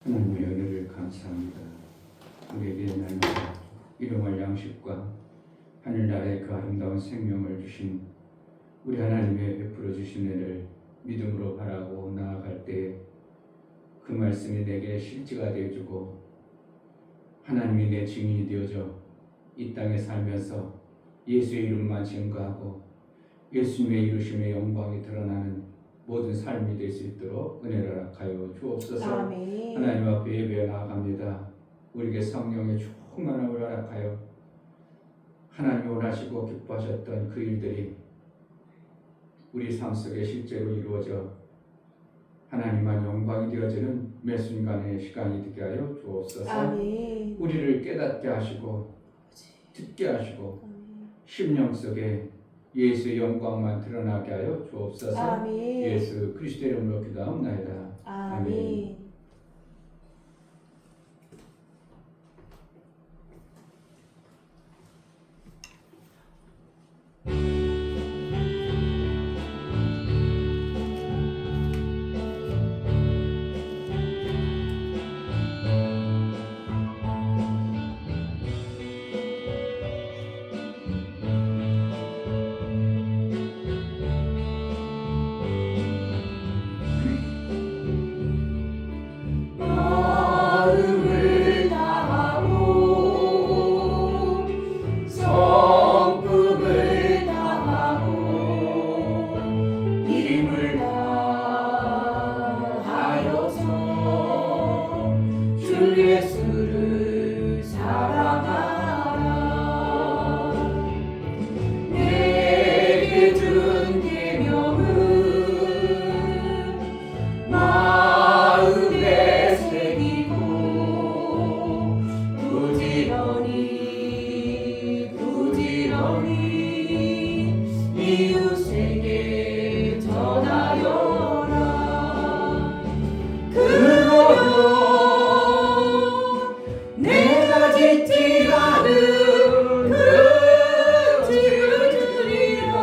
하나님의 은혜를 감사합니다. 우리에게 날마다 일용할 양식과 하늘나라의 그 아름다운 생명을 주신 우리 하나님의 베풀어 주신 은혜를 믿음으로 바라고 나아갈 때 그 말씀이 내게 실제가 되어주고 하나님이 내 증인이 되어져 이 땅에 살면서 예수의 이름만 증거하고 예수님의 이루심의 영광이 드러나는 모든 삶이 될 수 있도록 은혜를 허락하여 주옵소서. 아멘. 하나님 앞에 예배해 나아갑니다. 우리에게 성령의 충만함을 허락하여 하나님이 원하시고 기뻐하셨던 그 일들이 우리 삶 속에 실제로 이루어져 하나님만 영광이 되어지는 매 순간의 시간이 되게 하여 주옵소서. 아멘. 우리를 깨닫게 하시고 듣게 하시고 아멘. 심령 속에 예수의 영광만 드러나게 하여 주옵소서. 아멘. 예수 그리스도의 이름으로 기도하옵나이다. 아멘. 이웃에게 전하여라. 내가 짓지 않은 그 집을 주리라.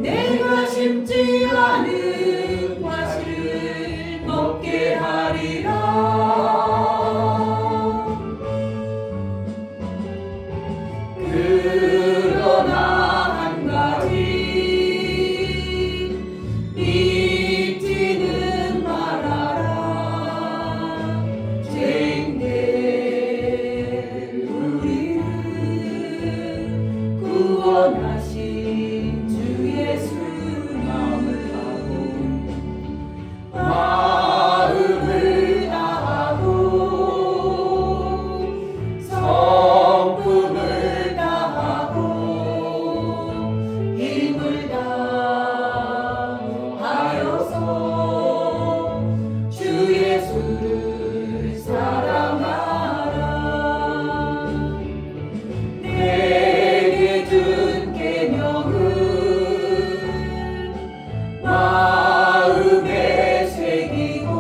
내가 심지 않은 과실을 먹게 하리라. 그러나 한 가지 잊지는 말아라. 죄인된 우리를 구원하신 주 예수 마음을 다하고 성품을 다하고 힘을 다하여서 주 예수를 사랑하라. 내게 준 계명은 마음에 새기고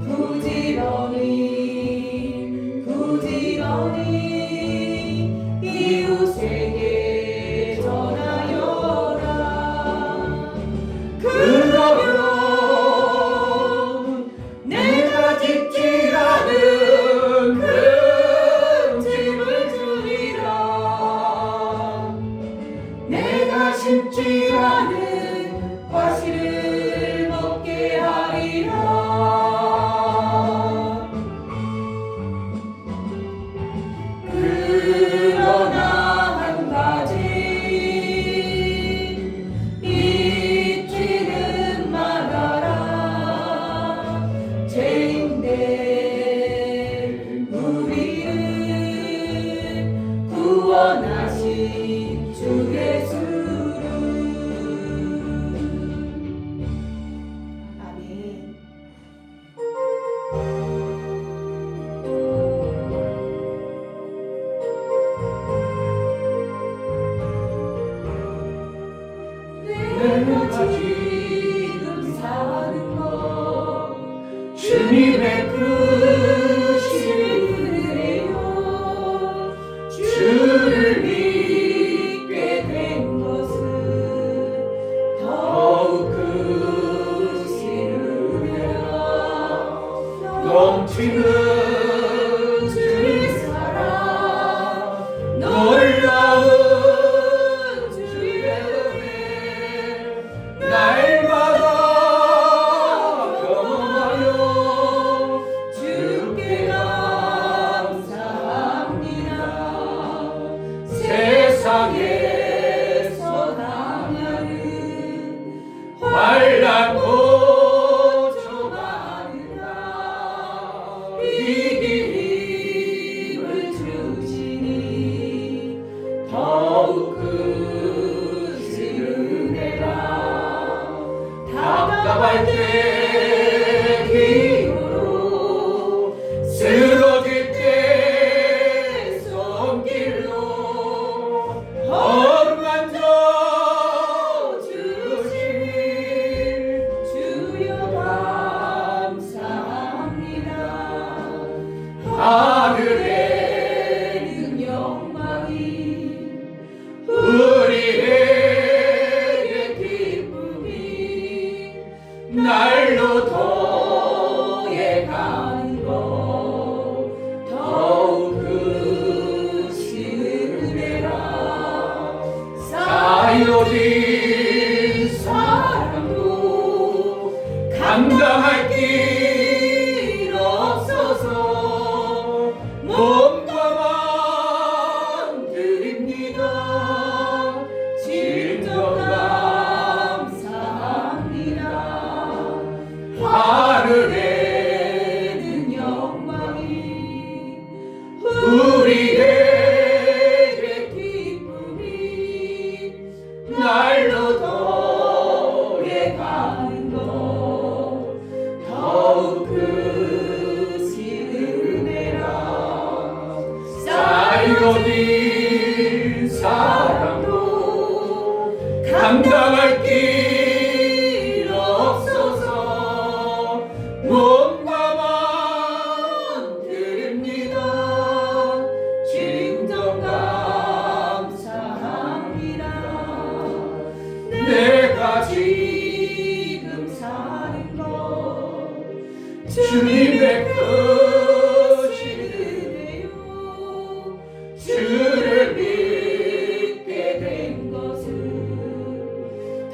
부지런히 이웃에게 전하여라. 그러면 내가 짓지 않은 그 집을 주리라. 내가 심지 않은 과실을 먹게 하리라. 그러나 한 가지 잊지는 말아라. 죄인된 우리를 구원하신 주 예수를. 아멘. 내가 지금 사는 것 주님의 베푸신 은혜요. 주를 믿게 된 것은 더욱 크신 은혜. 넘치는 주의 사랑 놀라운 주의 은혜 날마다 경험하여 주께 감사합니다. 세상에서 당하는 환난 고초받으나 이길 힘을 주시니 더욱 크신 은혜라. 답답할 때 힘으로 쓰러질 때 손길로 어루만져 주시니 주여 감사합니다. 하늘에는 영광이 우리에게 기쁨이 날로 더해가는 것 더욱 크신 은혜라. 쌓여진 사랑도 감당할 길 없어서 몸과 마음 드립니다. 진정 감사합니다. 하늘에는 영광이 우리에게 기쁨이 날로 더해가는 것 더욱 크신 은혜라. 쌓여진 사랑도 감당할 길 없어서 몸과 마음 드립니다. 진정 감사합니다. 내가 지금 사는 것 주님의 크신 은혜요. 주를 믿게 된 것은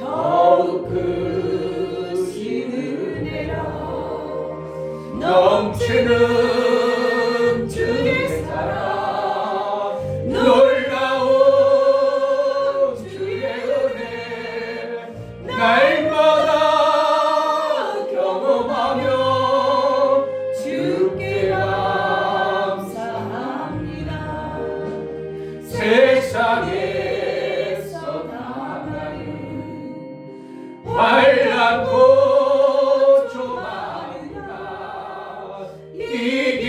더욱 크신 은혜라. 넘치는 주의 사랑 놀라운 주의 은혜 날마다 경험하며 주께 감사합니다. 세상에서 당하는 환난 고초받으나 이길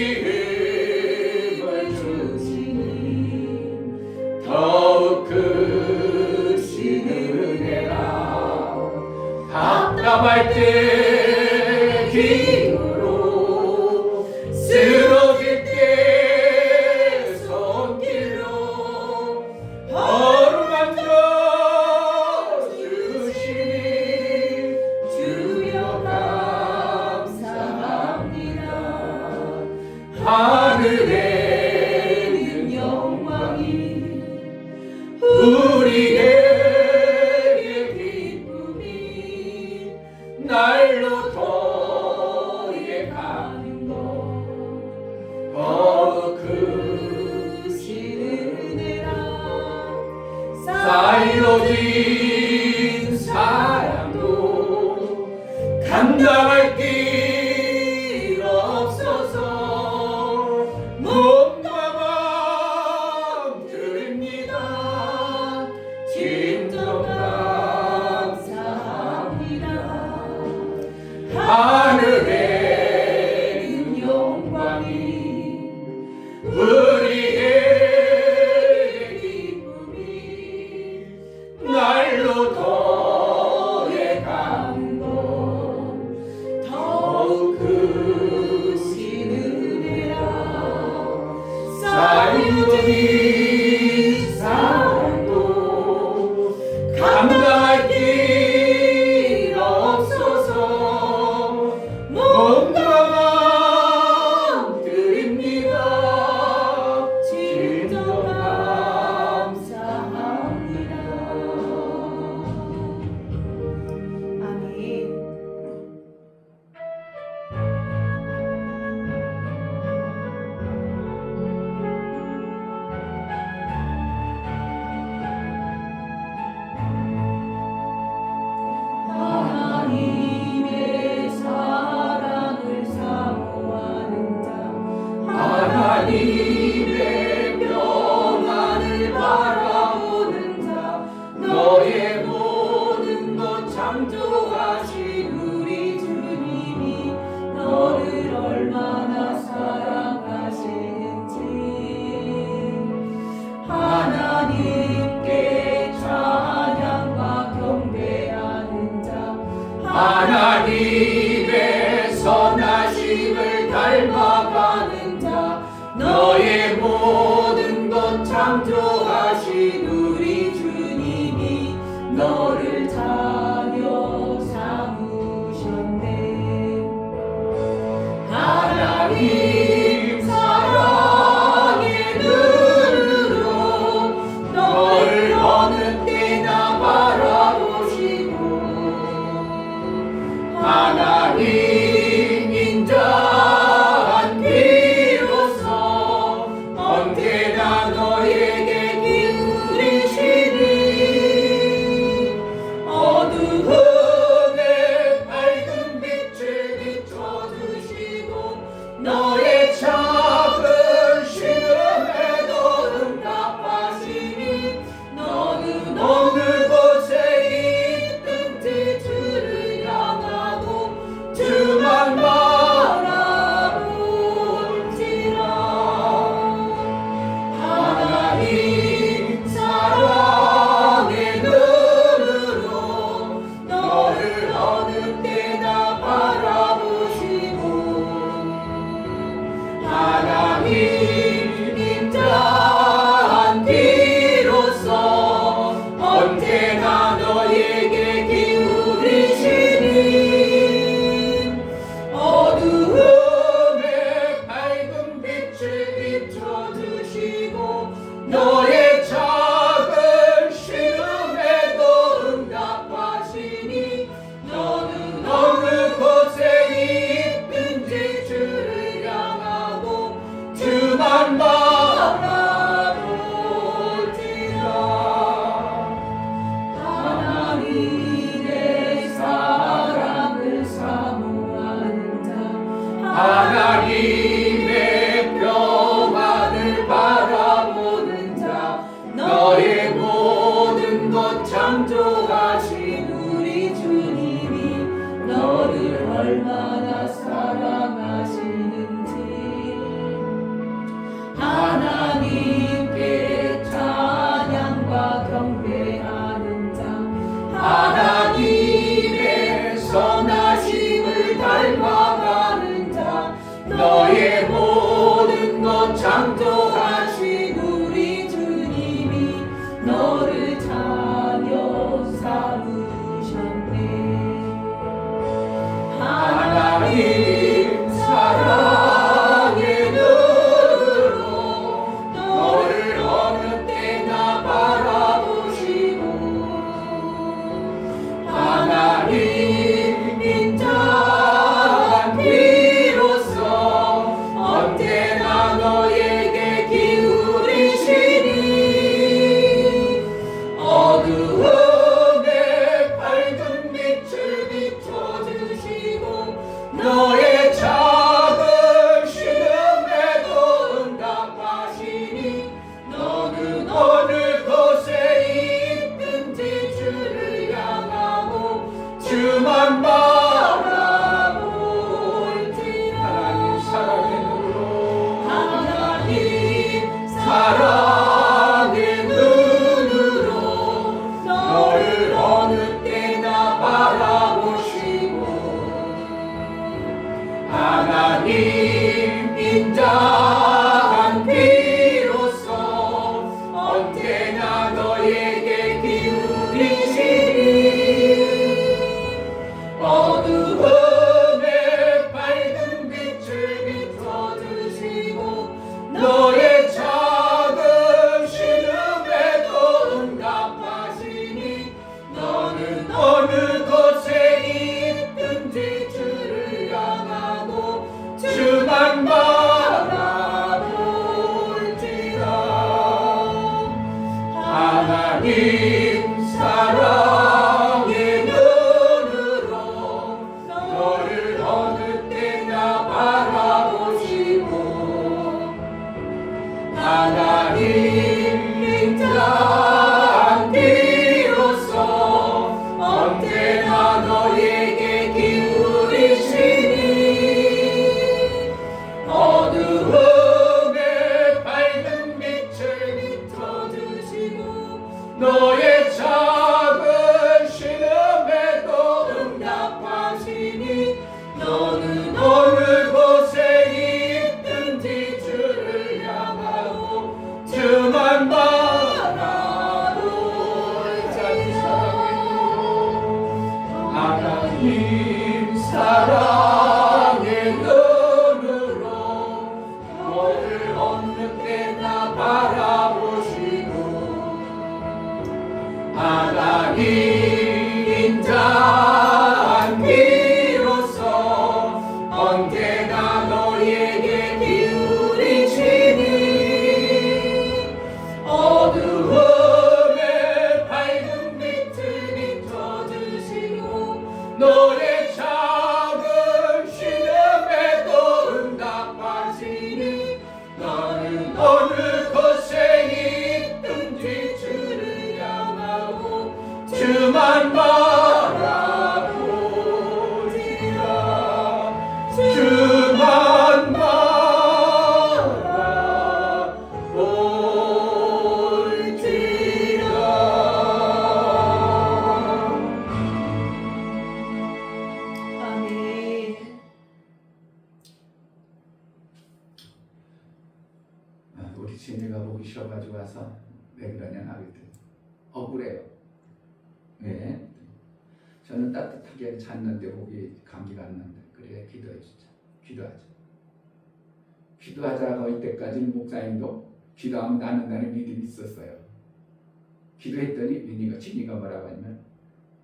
힘을 주시니 더욱 크신 은혜라. 답답할 때 힘으로 쓰러질 때 손길로 어루만져 주시니 주여 감사합니다. 하늘에는 영광이 우리에게 기쁨이 날로 더해가는 것 더욱 크신 은혜라. 쌓여진 사랑도 감당할 길 없어서 몸과 마음 드립니다. 진정 감사합니다. 하늘에는 영광이 우리에게 기쁨이 날로 더해가는 것 더욱 크신 은혜라. 쌓여진 사랑도 감당할 길 없어서 선하심을 닮아가는 자 너의 모든 것 창조하신 우리 주님이 너를 자녀 삼으셨네. 하나님 사랑의 눈으로 너를 어느 때나 바라보시고 하나님 인자한 귀로서 언제나 너에게 기울이시니 어두움에 밝은 빛을 비춰주시고 너의 작은 신음에도 응답하시니 너는 어느 곳에 있든지 주를 향하고 주만 바라볼지라. 하나님 사랑의 눈으로 너를 어느 때나 바라보시고 하나님 인자한 귀로서 언제나 너에게 기울이시니 어두움에 밝은 빛을 비춰주시고 너의 작은 신음에도 응답하시니 너는 어느 곳에 있든지 주를 향하고 주만 바라볼지라. 하나님의 사랑을 사모하는 자 하나님의 평안을 바라보는 자 너의 모든 것 창조하신 우리 주님이 너를 얼마나 사랑하시는지 하나님께 찬양과 경배하는 자 하나님의 선하심을 닮아가는 자 너의 모든 것 창조하신 우리 주님이 너를 자녀 삼으셨네. 하나님 사랑의 눈으로 너를 어느 때나 바라보시고 하나님 인자한 귀로서 언제나 너에게 기울이시니 어두움에 밝은 빛을 비춰주시고 너의 작은 신음에도 응답하시니 너는 어느 곳에 있든지 주를 향하고 주만 바라볼지라. 하나님 사랑의 눈으로 너를 어느 때나 바라보시고 하나님 인자한 귀로서 언제나 너에게 기울이시니 어두움에 밝은 빛을 비춰주시고 너의 작은 신음에도 응답하시니 너는 어느 곳에 있든지 주를 향하고 주만 바라 주님이가 보기 싫어가지고 와서 왜 그러냐 그랬더니 억울해요. 왜? 저는 따뜻하게 잤는데 목이 감기가 안 난다. 그래 기도해 주자. 기도하자. 기도하자가 이때까지는 목사님도 기도하면 낫는다는 믿음이 있었어요. 기도했더니 진이가 뭐라고 하냐면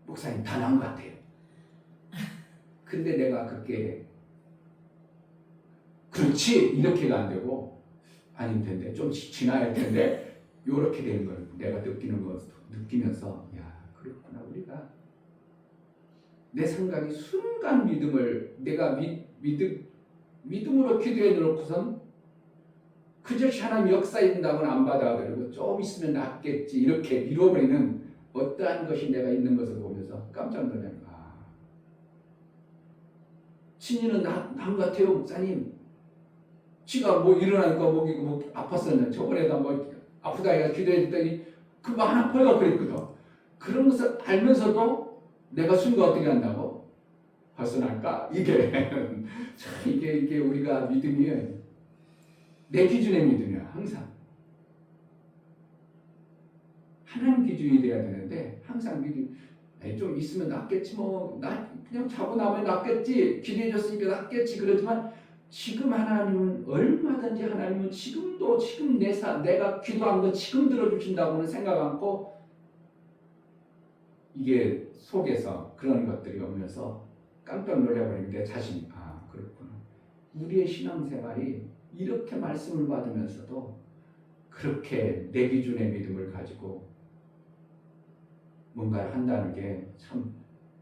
목사님 다 나은 것 같아요. 근데 내가 그게 그렇지 이렇게가 안 되고 아닐 텐데 좀 지나야 할 텐데 이렇게 되는 걸 내가 느끼면서 야 그렇구나 우리가 내 생각이 순간 믿음을 내가 믿음으로 기도해 놓고선 그저씨 하나님 역사인다고는 안 받아들이고 좀 있으면 낫겠지 이렇게 밀어버리는 어떠한 것이 내가 있는 것을 보면서 깜짝 놀라는 거야. 친이는 난 같아요 목사님. 지가 뭐 일어나니까 목이 뭐 아팠었는데 저번에도 뭐 아프다 해가 기도했더니 그거 안 아파요 그랬거든. 그런 것을 알면서도 내가 순간 어떻게 한다고? 벗어날까? 이게 우리가 믿음이 내 기준의 믿음이야 항상. 하나님 기준이 돼야 되는데 항상 믿음 좀 있으면 낫겠지 뭐 나 그냥 자고 나면 낫겠지 기도해줬으니까 낫겠지 그러지만 지금 하나님은 얼마든지 하나님은 지금도 지금 내가 기도한 거 지금 들어주신다고는 생각 않고 이게 속에서 그런 것들이 오면서 깜짝 놀라버리는 내 자신이 그렇구나. 우리의 신앙생활이 이렇게 말씀을 받으면서도 그렇게 내 기준의 믿음을 가지고 뭔가를 한다는 게 참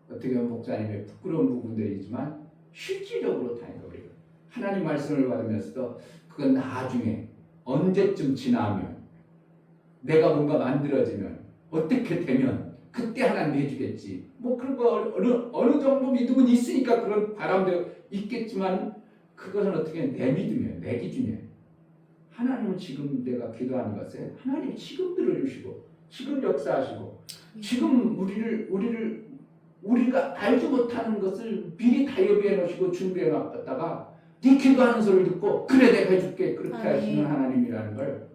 어떻게 보면 목사님의 부끄러운 부분들이지만 실질적으로 다행이에요. 우리가 하나님 말씀을 받으면서도 그건 나중에 언제쯤 지나면 내가 뭔가 만들어지면 어떻게 되면 그때 하나님 해주겠지. 뭐 그런 거 어느 정도 믿음은 있으니까 그런 바람도 있겠지만 그것은 어떻게 내 믿음이에요. 내 기준이에요. 하나님은 지금 내가 기도하는 것에 하나님이 지금 들어주시고 지금 역사하시고 지금 우리가 알지 못하는 것을 미리 다 예비해 놓으시고 준비해 놨다가 네 기도하는 소리를 듣고 그래 내가 해줄게 그렇게 하시는 하나님이라는 걸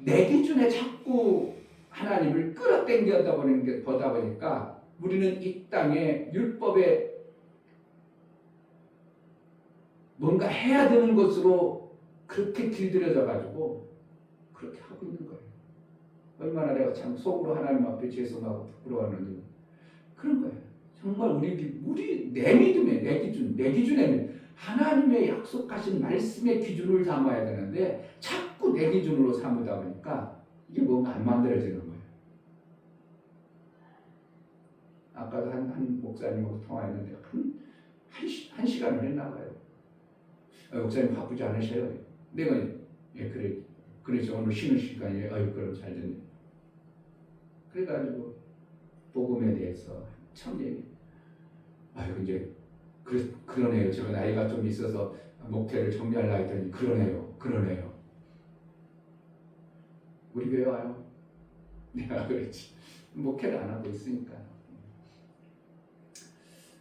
내 기준에 자꾸 하나님을 끌어당겨다 보다 보니까 우리는 이 땅에 율법에 뭔가 해야 되는 것으로 그렇게 길들여져 가지고 그렇게 하고 있는 거예요. 얼마나 내가 참 속으로 하나님 앞에 죄송하고 부끄러웠는지 그런 거예요. 정말 내 믿음에 내 기준에 하나님의 약속하신 말씀의 기준을 삼아야 되는데 자꾸 내 기준으로 삼으다 보니까 이게 뭔가 안 만들어지는 거예요. 아까도 한 목사님하고 통화했는데 한 시간을 했나 봐요. 목사님 바쁘지 않으셔요? 내가 그래 그래서 오늘 쉬는 시간에 그럼 잘 됐네. 그래가지고 복음에 대해서 참 얘기. 이제 그러네요. 제가 나이가 좀 있어서 목회를 정리하려 했더니 그러네요. 우리 교회 와요. 내가 그랬지. 목회를 안 하고 있으니까.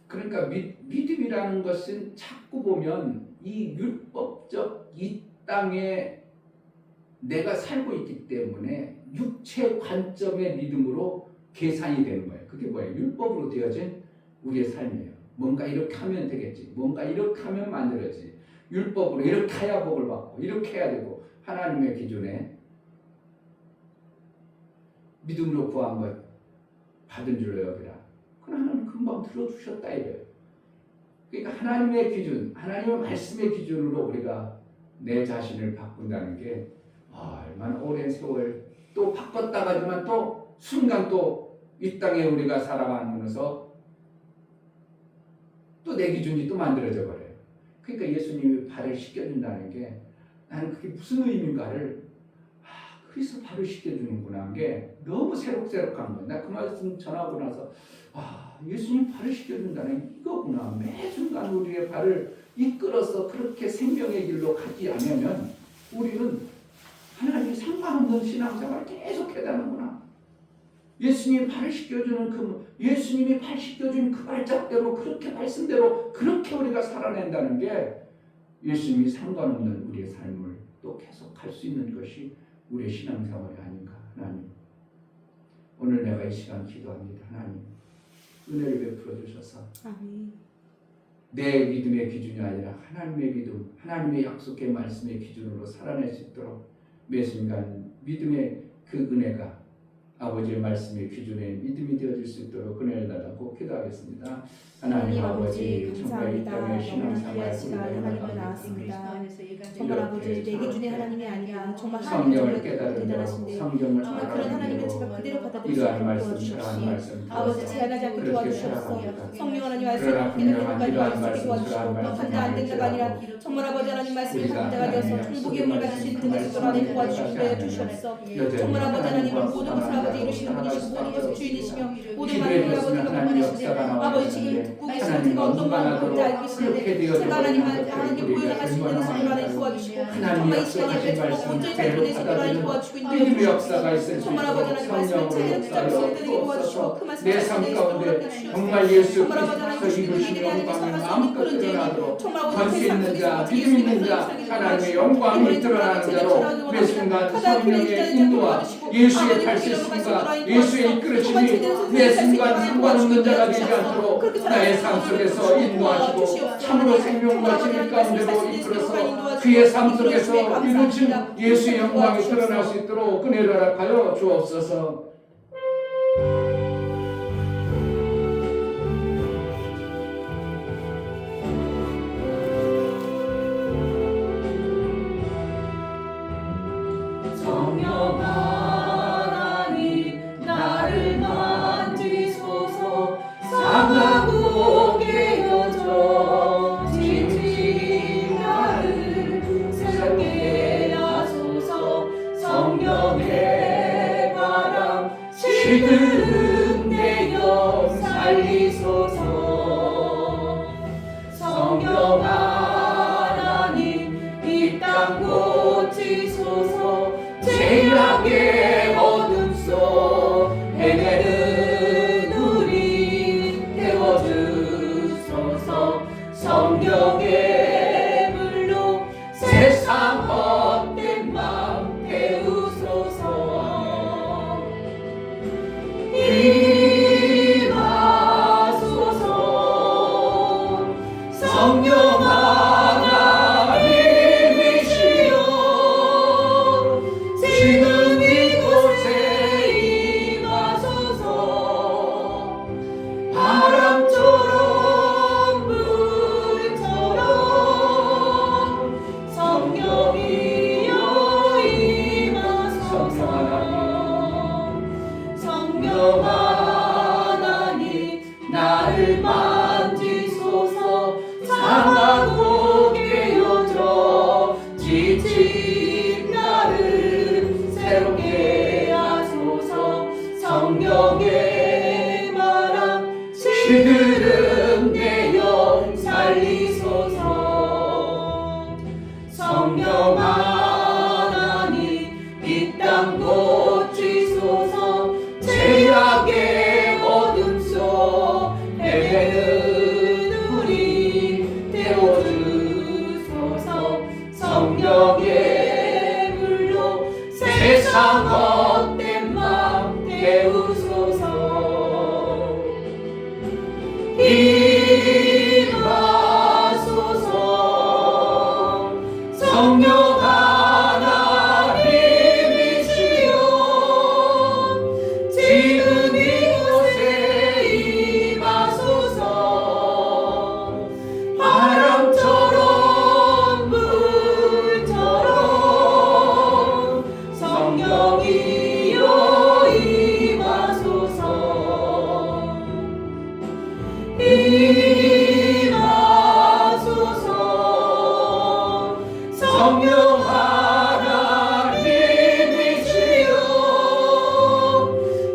그러니까 믿음이라는 것은 자꾸 보면 이 율법적 이 땅에 내가 살고 있기 때문에 육체 관점의 믿음으로 계산이 되는 거예요. 그게 뭐예요? 율법으로 되어진 우리의 삶이에요. 뭔가 이렇게 하면 되겠지. 뭔가 이렇게 하면 만들어지. 율법으로 이렇게 해야 복을 받고 이렇게 해야 되고 하나님의 기준에 믿음으로 구한 것 받은 줄로 여기라. 그건 하나님 금방 들어주셨다 이래요. 그러니까 하나님의 기준, 하나님의 말씀의 기준으로 우리가 내 자신을 바꾼다는 게 얼마나 오랜 세월 또 바꿨다가 하지만 또 순간 또 이 땅에 우리가 살아가면서 또 내 기준이 또 만들어져 버려요. 그러니까 예수님이 발을 씻겨준다는 게 나는 그게 무슨 의미인가를 그래서 발을 씻겨주는구나 한 게 너무 새록새록한 거예요. 나 그 말씀 전하고 나서 예수님 발을 씻겨준다는 이거구나. 매 순간 우리의 발을 이끌어서 그렇게 생명의 길로 가지 않으면 우리는 하나님이 상관없는 신앙생활을 계속 해다는구나. 예수님이 발을 씻겨주는 예수님이 발 씻겨준 그 발작대로 그렇게 말씀대로 그렇게 우리가 살아낸다는 게 예수님이 상관없는 우리의 삶을 또 계속 할 수 있는 것이 우리의 신앙생활이 아닌가. 하나님, 오늘 내가 이 시간 기도합니다. 하나님, 은혜를 베풀어 주셔서 아멘. 내 믿음의 기준이 아니라 하나님의 믿음, 하나님의 약속의 말씀의 기준으로 살아낼 수 있도록 매 순간 믿음의 그 은혜가 아버지의 말씀의 기준에 믿음이 되어질 수 있도록 은혜를 달라고 기도하겠습니다. 하나님 아버지, 정말 이 땅의 신앙생활 하나님을 나왔습니다. 정말 아버지 내 기준의 하나님이 아니라 정말 성경을 하나님의 깨달은 대로 대단하신데 성경을 정말 그런 하나님의 제가 그대로 받아들일 수 이러한 있도록 말씀, 도와주십시오. 저러한 말씀 아버지 제한하지 않게 그렇게 도와주시옵소서. 살아갑니다. 성령 하나님 말씀 그러나 깨닫는 분명한 것까지 이러한 말씀이 말씀, 도와주시고 저러한 말씀 판단 안 된다가 아니라 정말 아버지 하나님 말씀이 받는 자가 되어서 천국의 문을 받을 수 있는 자가 되도록 하나님 도와주시는데 주시옵소서. 정말 아버지 하나님은 모든 것을 아버지 이루시는 분이시고 모든 것을 주인이시며 모든 만물을 아버지 영원하시는데 아버지 지금 듣고 계시는 제가 어떤 마음을 뭔지 알고 계시는데 제가 하나님 보여나가시는 데는 하나님 도와주시고 정말 이 시간 예배 정말 온전히 잘 보내시는 하나님 도와주시고 인도해 역사가 주시옵소서. 있을 수 정말 아버지 하나님 말씀을 제대로 붙잡으시는 데는 도와주시고 그 말씀을 내 삶 가운데 정말 예수 그리스도께서 이루신 영광이 마음껏 드러나도록 권세 있는 자, 믿음 있는 자, 하나님의 영광이 드러나는 대로 매 순간 성령의 인도와 예수의 발실심과 예수의 이끌으심이 매 순간 상관없는 자가 되지 않도록 나의 삶 속에서 인도하시고 참으로 생명과 진리 가운데로 이끌어서 그의 삶 속에서 이루신 예수의 영광이 드러날 수 있도록 은혜를 허락하여 주옵소서. 성령 하나님 나를 만지소서. 상하고 깨어져 지친 나를 새롭게 하소서. 성령의 바람 시든 내 영 살리소서. 성령 하나님 이 땅 고치소서. 죄악의 어둠 속 헤매는 우리 태워주소서. 성령의 물로 세상 헛된 맘 태우소서. 임하소서. 성령 하나님이시여 지금 이곳에 임하소서. 바람처럼 물처럼 성령이여 임하소서. 성령 하나님 나를 만지소서. 상하고 깨어져 지친 나를 새롭게 하소서. 성령의 바람 시들음 내 영 살리소서. 성령 하나님 이 땅 고치소서. 죄악의 어둠 속 헤매는 우리 태워주소서. 성령의 물로 세상 헛된 맘 태우소서. 임하소서. 성령 하나님이시여 지금 이곳에 임하소서. 바람처럼 물처럼 성령이여 임하소서. 임하소서. 성령 하나님이시여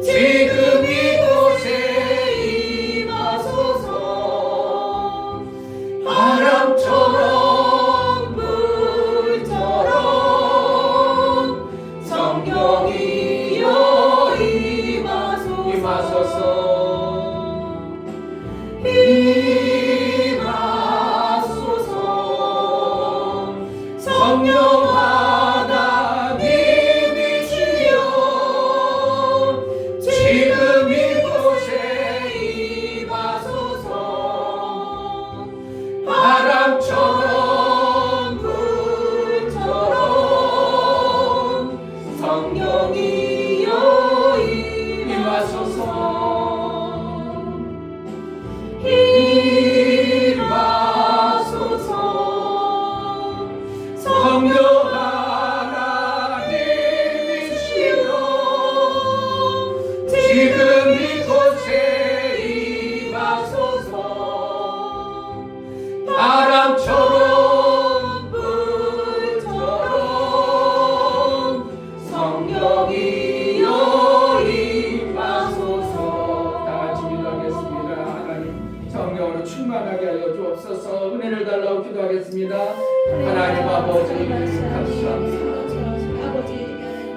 지금 이곳에 임하소서. 바람처럼 물처럼 성령이여 임하소서. 임하소서. 성령 하나님이시여 기도하겠습니다. 하나님 아버지 감사합니다. 아버지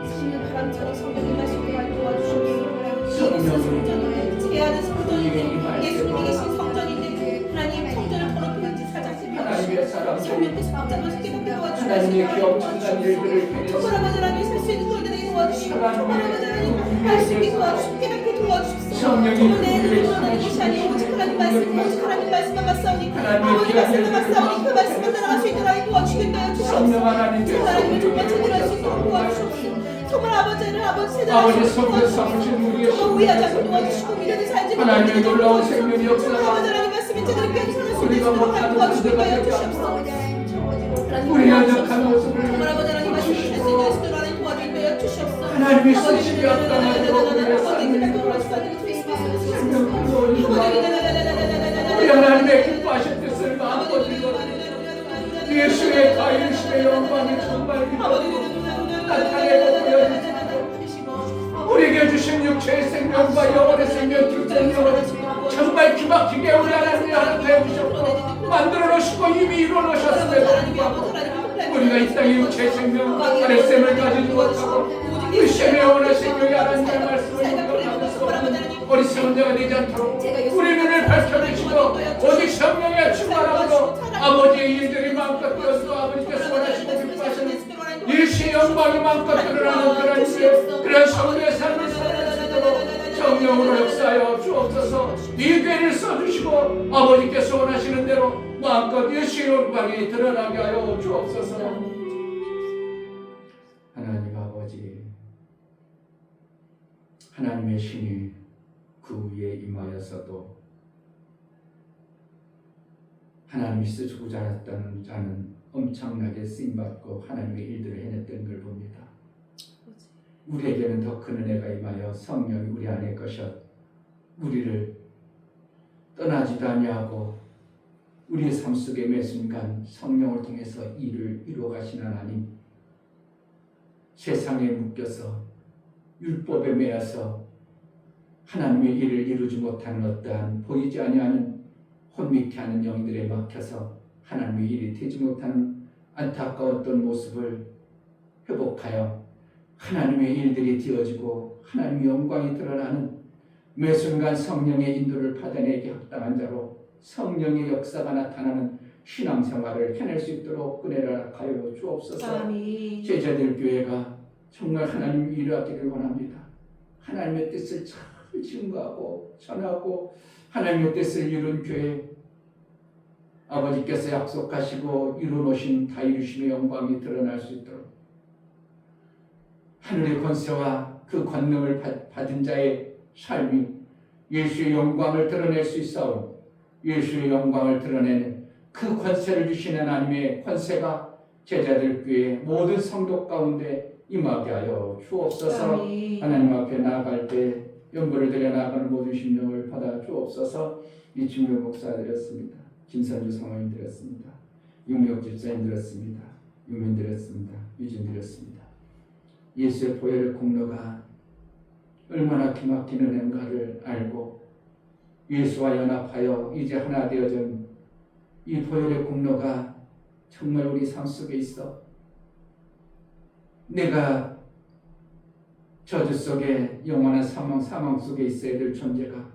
성령 바람처럼 성령의 말씀을 도와주시옵소서. 성령을 제하는 성전인데 우리에게 예수님이 계신 성전인데 하나님 성전을 더럽히지 살자시며 하나님의 사람 성령께서 붙잡아서 깨닫게 하나님의 귀 엄청난 일들을 정말 아버지 하나님 살수 있는 도전에 도와주시고 정말 아버지 하나님 할수 있게 도와주시고 깨닫게 도와주십시오. 성령이 정말 내 우리를 눈으로 나는 것이 아니고 오직 하나님 말씀 오직 하나님 말씀만 맞사오니 하나님의 아버지 귀한 말씀만 일들을 맞사오니 그 말씀만 따라갈 수 있도록 도와주시겠다 성령 주시옵소서. 하나님의 하나님을 정말 제대로 할 수 성령을 있도록 도와주시옵소서. 정말 아버지를 아버지 제대로 할 수 아버지 있도록 성령 도와주시옵소서. 삼으신 우리의 정말 우리하지 않고 성령 도와주시고 미련을 살지 하나님의 못하게 놀라운 도와주시옵소서. 생명이 정말 역사하고 아버지 하나님 말씀이 제대로 깨달을 수 우리가 있도록 못하는 도와주시고 문제가 주시옵소서. 우리 연약한 모습을 정말 아버지 하나님 말씀을 할수 있는 수도 하나님 도와주시며 주시옵소서. 하나님의 쓰시기 합당하도록 우리의 우리 하나님의 기뻐하실 뜻을 마음껏 이루어 예수의 가일심의 영광이 정말 나타내고 보여주시고 우리에게 주신 육체의 생명과 영혼의 생명 두 생명을 정말 기막히게 우리 하나님이 하나 되어주셨고 만들어 놓으시고 이미 이루어 놓으셨음에도 우리가 이 땅에 육체의 생명 안에 셈을 가지지 못하고 그 셈의 영혼의 생명이 하나님의 말씀을 묵념하면서 어리석은 자가 되지 않도록 우리 눈을 밝혀주시고 오직 성령의 충만함으로 아버지의 일들이 마음껏 되어서 아버지께서 원하시고 기뻐하시는 예수의 영광이 마음껏 드러나는 그런 성령의 삶을 살아갈 수 있도록 성령으로 역사하여 주옵소서. 이 괴를 써주시고 아버지께서 원하시는 대로 마음껏 예수의 영광이 드러나게 하여 주옵소서. 하나님 아버지, 하나님의 신이 그 위에 임하여서도 하나님이 쓰고자 했던 자는 엄청나게 쓰임받고 하나님의 일들을 해냈던 걸 봅니다. 우리에게는 더 큰 은혜가 임하여 성령이 우리 안에 거셔 우리를 떠나지도 아니하고 우리의 삶 속의 매 순간 성령을 통해서 일을 이루어 가신 하나님, 세상에 묶여서 율법에 매여서 하나님의 일을 이루지 못하는 어떠한 보이지 아니하는 혼미케 하는 영들에 막혀서 하나님의 일이 되지 못하는 안타까웠던 모습을 회복하여 하나님의 일들이 되어지고 하나님의 영광이 드러나는 매 순간 성령의 인도를 받아내기 합당한 자로 성령의 역사가 나타나는 신앙생활을 해낼 수 있도록 은혜를 하여 주옵소서. 아멘. 제자들 교회가 정말 하나님 일하기를 원합니다. 하나님의 뜻을 잘 증거하고 전하고 하나님의 뜻을 이룬 교회, 아버지께서 약속하시고 이루어놓으신 다 이루심의 영광이 드러날 수 있도록 하늘의 권세와 그 권능을 받은 자의 삶이 예수의 영광을 드러낼 수 있사오니 예수의 영광을 드러내는 그 권세를 주시는 하나님의 권세가 제자들 교회 모든 성도 가운데 임하게 하여 주옵소서. 아멘. 하나님 앞에 나아갈 때 연부를 드려 나아가는 모든 심령을 받아 주옵소서. 이충묘 목사 드렸습니다. 김선주 사모님 드렸습니다. 윤명 집사님 드렸습니다. 유민 드렸습니다. 유진 드렸습니다. 예수의 보혈의 공로가 얼마나 기막힌 은혜인가를 알고 예수와 연합하여 이제 하나 되어진 이 보혈의 공로가 정말 우리 삶 속에 있어 내가 저주 속에 영원한 사망 속에 있어야 될 존재가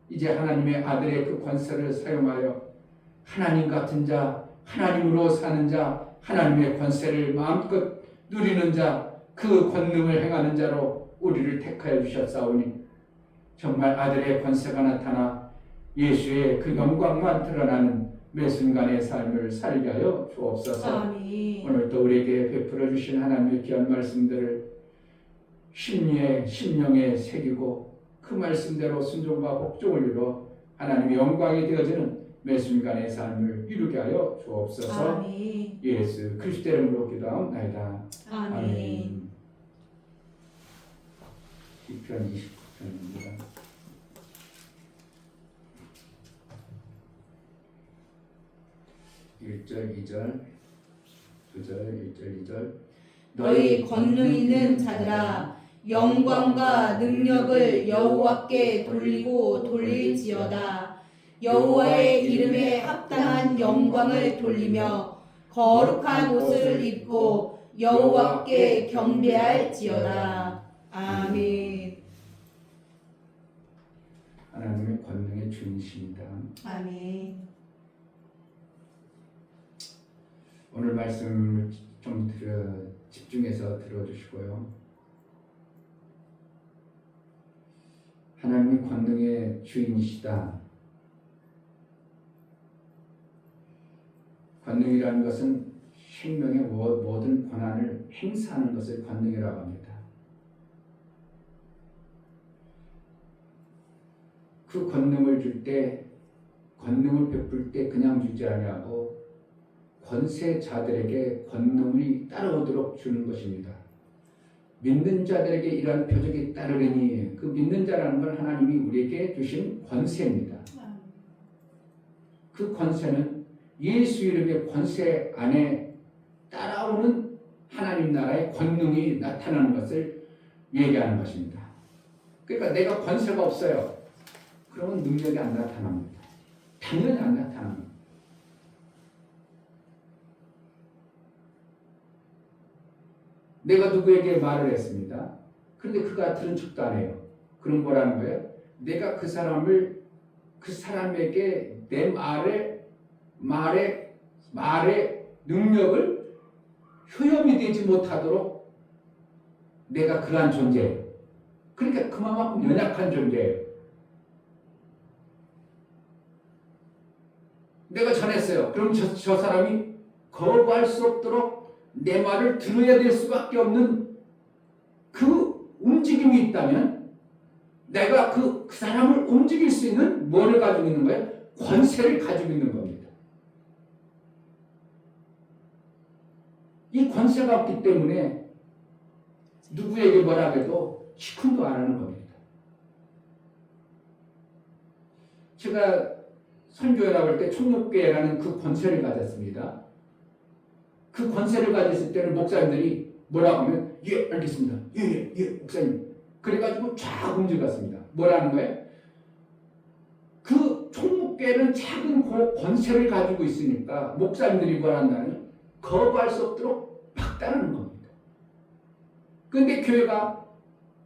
이제 하나님의 아들의 그 권세를 사용하여 하나님 같은 자, 하나님으로 사는 자, 하나님의 권세를 마음껏 누리는 자, 그 권능을 행하는 자로 우리를 택하여 주셨사오니 정말 아들의 권세가 나타나 예수의 그 영광만 드러나는 매 순간의 삶을 살게 하여 주옵소서. 아멘. 오늘도 우리에게 베풀어 주신 하나님의 귀한 말씀들을 심리에 심령에 새기고 그 말씀대로 순종과 복종을 이루어 하나님의 영광이 되어지는 매 순간의 삶을 이루게 하여 주옵소서. 아멘. 예수 그리스도의 이름으로 기도하옵나이다. 아멘. 시편 29편입니다. (1절) (2절) (2절) (1절) (2절) 너희 권능 있는 자들아 영광과 능력을 여호와께 돌리고 돌릴지어다. 여호와의 이름에 합당한 영광을 돌리며 거룩한 옷을 입고 여호와께 경배할지어다. 아멘. 하나님의 권능의 주인이십니다. 아멘. 오늘 말씀을 좀 집중해서 들어주시고요. 하나님이 권능의 주인이시다. 권능이라는 것은 생명의 모든 권한을 행사하는 것을 권능이라고 합니다. 그 권능을 줄 때, 권능을 베풀 때 그냥 주지 아니하고 권세자들에게 권능이 따라오도록 주는 것입니다. 믿는 자들에게 이러한 표적이 따르리니, 그 믿는 자라는 건 하나님이 우리에게 주신 권세입니다. 그 권세는 예수 이름의 권세 안에 따라오는 하나님 나라의 권능이 나타나는 것을 얘기하는 것입니다. 그러니까 내가 권세가 없어요. 그러면 능력이 안 나타납니다. 당연히 안 나타납니다. 내가 누구에게 말을 했습니다. 그런데 그가 들은 척도 안 해요. 그럼 뭐라는 거예요? 내가 그 사람에게 내 말의 능력을 효염이 되지 못하도록 내가 그러한 존재예요. 그러니까 그만큼 연약한 존재예요. 내가 전했어요. 그럼 저 사람이 거부할 수 없도록 내 말을 들어야 될 수밖에 없는 그 움직임이 있다면 내가 그 사람을 움직일 수 있는 뭐를 가지고 있는 거예요? 권세를 가지고 있는 겁니다. 이 권세가 없기 때문에 누구에게 뭐라 해도 시큰도 안 하는 겁니다. 제가 선교회 나갈 때 총목교회라는 그 권세를 가졌습니다. 그 권세를 가졌을 때는 목사님들이 뭐라고 하면 예 알겠습니다. 예 목사님. 그래가지고 쫙 움직였습니다. 뭐라는 거예요? 그 총목교회는 작은 그 권세를 가지고 있으니까 목사님들이 뭐란다면 거부할 수 없도록 박다는 겁니다. 그런데 교회가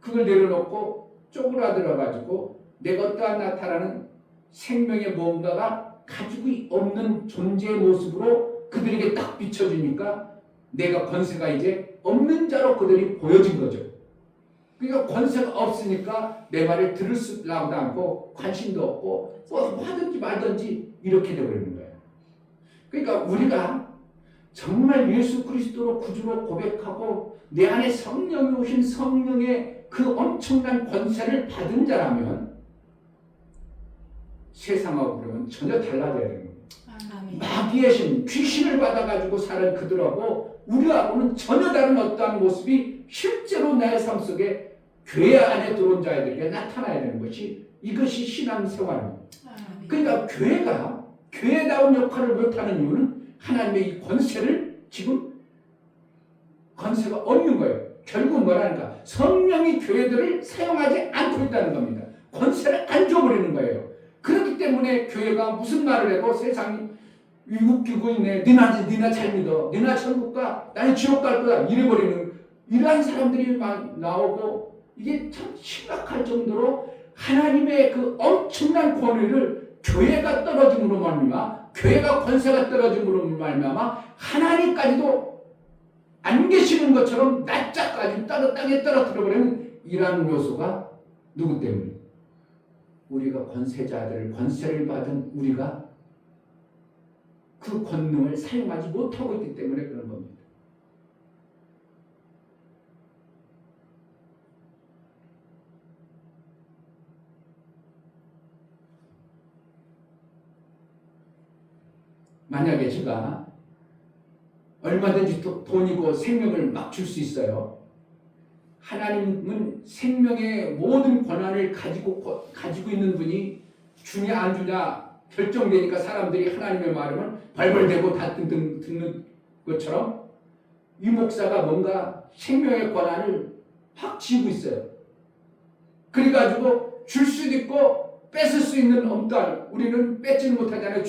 그걸 내려놓고 쪼그라들어가지고 내가 어떠한 나타나는 생명의 뭔가가 가지고 없는 존재의 모습으로 그들에게 딱 비춰주니까 내가 권세가 이제 없는 자로 그들이 보여진 거죠. 그러니까 권세가 없으니까 내 말을 들을 수도 않고 관심도 없고 뭐 하든지 말든지 이렇게 되어버리는 거예요. 그러니까 우리가 정말 예수 그리스도로 구주로 고백하고 내 안에 성령이 오신 성령의 그 엄청난 권세를 받은 자라면 세상하고 그러면 전혀 달라져야 되는 거예요. 마귀의 신, 귀신을 받아가지고 사는 그들하고 우리하고는 전혀 다른 어떠한 모습이 실제로 나의 삶 속에 교회 안에 들어온 자들에게 나타나야 되는 것이 이것이 신앙생활입니다. 그러니까 교회가 교회다운 역할을 못하는 이유는 하나님의 이 권세를 지금 권세가 없는 거예요. 결국 뭐라니까 성령이 교회들을 사용하지 않고 있다는 겁니다. 권세를 안 줘버리는 거예요. 그렇기 때문에 교회가 무슨 말을 해도 세상이 웃기고 있네. 니나 잘 믿어. 니나 천국 가. 나는 지옥 갈 거다. 이래버리는 이러한 사람들이 막 나오고 이게 참 심각할 정도로 하나님의 그 엄청난 권위를 교회가 떨어짐으로 말미암아 교회가 권세가 떨어짐으로 말미암아 하나님까지도 안 계시는 것처럼 낯짝까지 땅에 떨어뜨려버리는 이러한 요소가 누구 때문에? 우리가 권세를 받은 우리가 그 권능을 사용하지 못하고 있기 때문에 그런 겁니다. 만약에 제가 얼마든지 돈이고 생명을 막 줄 수 있어요. 하나님은 생명의 모든 권한을 가지고 있는 분이 주냐 안 주냐 결정되니까 사람들이 하나님의 말하면 발발대고 다 듣는 것처럼 이 목사가 뭔가 생명의 권한을 확 쥐고 있어요. 그래가지고 줄 수도 있고 뺏을 수 있는 엄살 우리는 뺏지는 못하잖아요.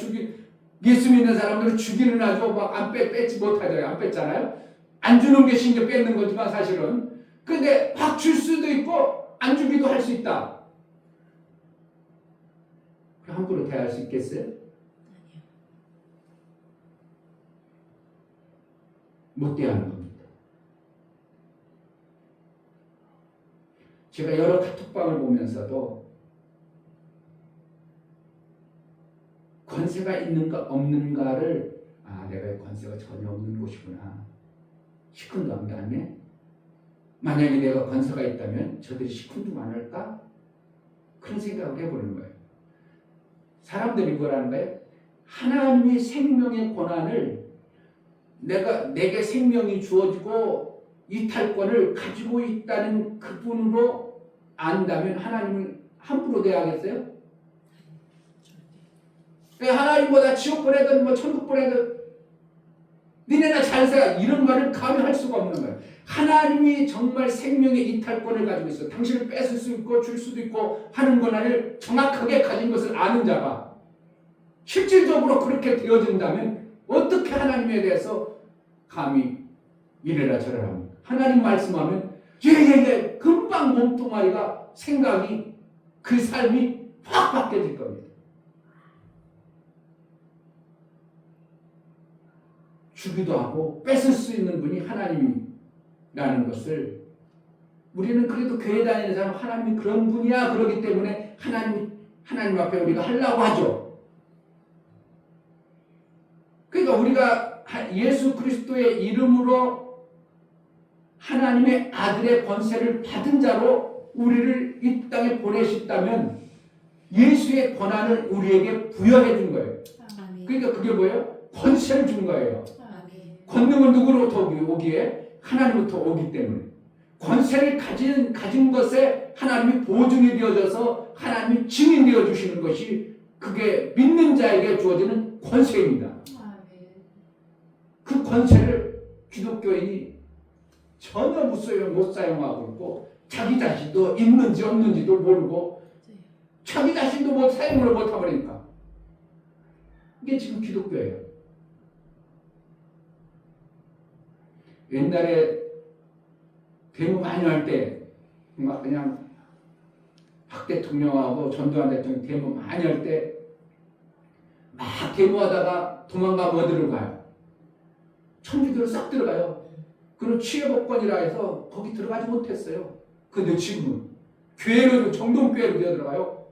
예수 믿는 사람들은 주기는 하죠. 막 뺏지 못하죠. 안 뺏잖아요. 안 주는 게 신경 뺏는 거지만 사실은. 근데 막 줄 수도 있고 안 주기도 할 수 있다. 함부로 대할 수 있겠어요? 못 대하는 겁니다. 제가 여러 카톡방을 보면서도 권세가 있는가 없는가를 내가 권세가 전혀 없는 곳이구나. 시큰도 안 가네. 만약에 내가 권세가 있다면 저들이 시큰도 안 할까? 그런 생각을 해보는 거예요. 사람들이 뭐라는 거예요? 하나님의 생명의 권한을 내게 생명이 주어지고 이탈권을 가지고 있다는 그분으로 안다면 하나님을 함부로 대하겠어요? 하나님보다 지옥 보내든 뭐 천국 보내든 니네나 잘 살아 이런 말을 감히 할 수가 없는 거예요. 하나님이 정말 생명의 이탈권을 가지고 있어. 당신을 뺏을 수 있고 줄 수도 있고 하는 권한을 정확하게 가진 것을 아는 자가 실질적으로 그렇게 되어진다면 어떻게 하나님에 대해서 감히 이래라 저래라 합니까? 하나님 말씀하면 금방 몸뚱아리가 생각이 그 삶이 확 바뀌어질 겁니다. 주기도 하고 뺏을 수 있는 분이 하나님이라는 것을 우리는 그래도 교회 다니는 사람 하나님이 그런 분이야 그러기 때문에 하나님 앞에 우리가 하려고 하죠. 그러니까 우리가 예수 그리스도의 이름으로 하나님의 아들의 권세를 받은 자로 우리를 이 땅에 보내셨다면 예수의 권한을 우리에게 부여해 준 거예요. 그러니까 그게 뭐예요? 권세를 준 거예요. 권능은 누구로부터 오기에? 하나님부터 오기 때문에 권세를 가진 것에 하나님이 보증이 되어져서 하나님이 증인 되어 주시는 것이 그게 믿는 자에게 주어지는 권세입니다. 그 권세를 기독교인이 전혀 못 사용하고 있고 자기 자신도 있는지 없는지도 모르고 자기 자신도 사용을 못해버리니까 이게 지금 기독교예요. 옛날에 데모 많이 할 때 막 그냥 박 대통령하고 전두환 대통령 데모 많이 할 때 막 데모하다가 도망가면 어디로 가요? 천주교로 싹 들어가요. 그리고 취해복권이라 해서 거기 들어가지 못했어요. 근데 지금은 교회로 정동교회로 들어가요.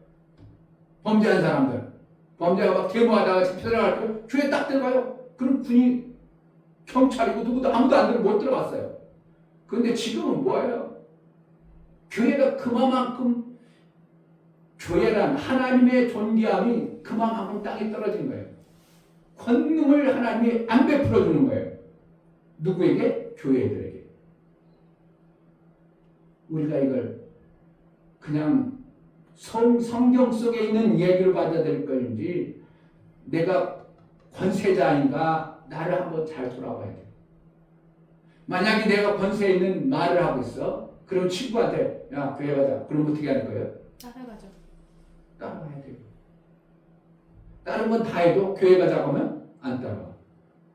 범죄한 사람들 범죄가 막 데모하다가 잡혀들어갈 때 교회 딱 들어가요. 그럼 군이 경찰이고 누구도 아무도 못 들어갔어요. 그런데 지금은 뭐예요? 교회가 그만큼 교회란 하나님의 존귀함이 그만큼 땅에 떨어진 거예요. 권능을 하나님이 안 베풀어 주는 거예요. 누구에게? 교회들에게. 우리가 이걸 그냥 성경 속에 있는 얘기를 받아들일 것인지 내가 권세자인가 나를 한번 잘 돌아봐야 돼. 만약에 내가 권세 있는 말을 하고 있어. 그럼 친구한테 야 교회 가자. 그럼 어떻게 할 거예요? 따라가죠. 따라가야 돼요. 다른 건 다 해도 교회 가자고 하면 안 따라와.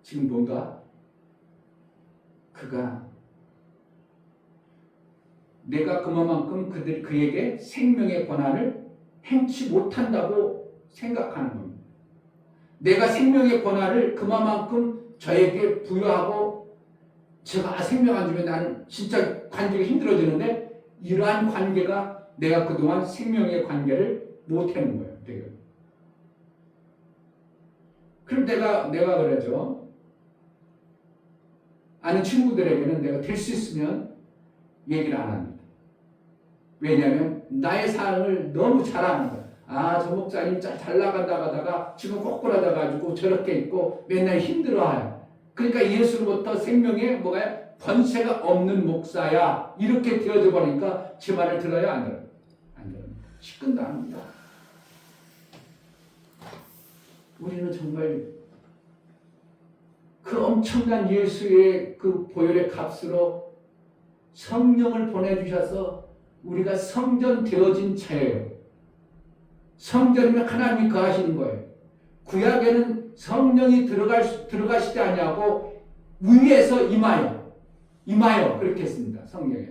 지금 뭔가 그가 내가 그만큼 그에게 생명의 권한을 행치 못한다고 생각하는 겁니다. 내가 생명의 권한을 그만큼 저에게 부여하고 제가 생명 안 주면 나는 진짜 관계가 힘들어지는데 이러한 관계가 내가 그동안 생명의 관계를 못 해는 거예요. 되게. 그럼 내가 그러죠. 아는 친구들에게는 내가 될 수 있으면 얘기를 안 합니다. 왜냐하면 나의 삶을 너무 잘 아는 거예요. 저 목사님 잘 나간다 하다가 지금 꼬꾸라져 가지고 저렇게 있고 맨날 힘들어해요. 그러니까 예수로부터 생명에 권세가 없는 목사야 이렇게 되어져 버리니까 제 말을 들어요? 안 들어요? 안 들어요. 시큰도 안 합니다. 우리는 정말 그 엄청난 예수의 그 보혈의 값으로 성령을 보내주셔서 우리가 성전 되어진 자예요. 성전이면 하나님이 거하시는 거예요. 구약에는 성령이 들어가시지 아니하고 위에서 임하여 그렇게 했습니다. 성령에.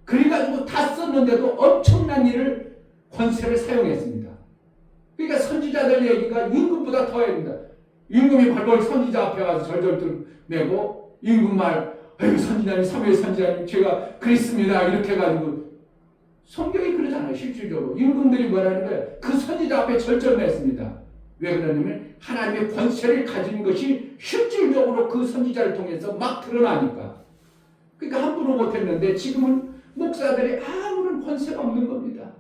그래가지고 다 썼는데도 엄청난 일을 권세를 사용했습니다. 그러니까 선지자들 얘기가 임금보다 더해야 된다. 임금이 발벌 선지자 앞에 가서 절절 내고 임금 말 아이고 선지자님 사무엘 선지자님 제가 그랬습니다 이렇게 해가지고 성경이 그러잖아요. 실질적으로 임금들이 뭐라는 거예요. 그 선지자 앞에 절절 냈습니다. 왜 그러냐면 하나님의 권세를 가진 것이 실질적으로 그 선지자를 통해서 막 드러나니까. 그러니까 함부로 못했는데 지금은 목사들이 아무런 권세가 없는 겁니다.